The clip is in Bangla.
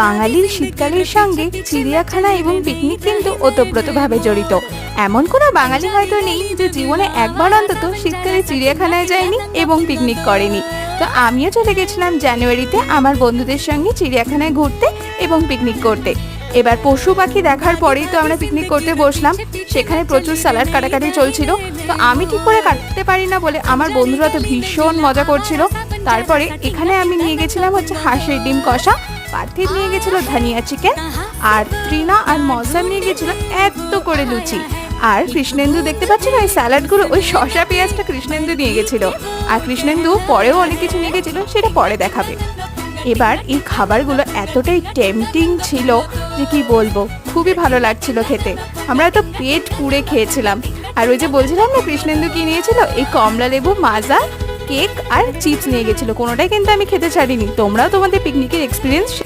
বাঙালির শীতকালের সঙ্গে চিড়িয়াখানা এবং পিকনিক কিন্তু ওতপ্রোতভাবে জড়িত। এমন কোনো বাঙালি হয়তো নেই যে জীবনে একবার অন্তত শীতকালে চিড়িয়াখানায় যায়নি এবং পিকনিক করেনি। তো আমিও চলে গেছিলাম জানুয়ারিতে আমার বন্ধুদের সঙ্গে চিড়িয়াখানায় ঘুরতে এবং পিকনিক করতে। এবার পশু পাখি দেখার পরেই তো আমরা পিকনিক করতে বসলাম। সেখানে প্রচুর স্যালাড কাটাকাটি চলছিল। তো আমি ঠিক করে কাটতে পারি না বলে আমার বন্ধুরা তো ভীষণ মজা করছিল। তারপরে এখানে আমি নিয়ে গেছিলাম হচ্ছে হাঁসের ডিম কষা, পার্থিব নিয়ে গেছিল ধনিয়া চিকেন, আর ত্রিনা আর মৌসাম নিয়ে গেছিল এত করে লুচি। আর কৃষ্ণেন্দু দেখতে পাচ্ছেন ওই স্যালাডগুলো, ওই শসা পেঁয়াজটা কৃষ্ণেন্দু নিয়ে গেছিল। আর কৃষ্ণেন্দু পরেও অনেক কিছু নিয়ে গেছিল, সেটা পরে দেখাবে। এবার এই খাবারগুলো এতটাই টেম্পটিং ছিল যে কি বলবো, খুবই ভালো লাগছিল খেতে। আমরা তো পেট পুড়ে খেয়েছিলাম। আর ওই যে বলছিলাম না কৃষ্ণেন্দু কি নিয়েছিল, এই কমলা লেবু মাজা, কেক আর চিপস নিয়ে গেছিল। কোনোটাই কিন্তু আমি খেতে ছাড়িনি। তোমরাও তোমাদের পিকনিকের এক্সপিরিয়েন্স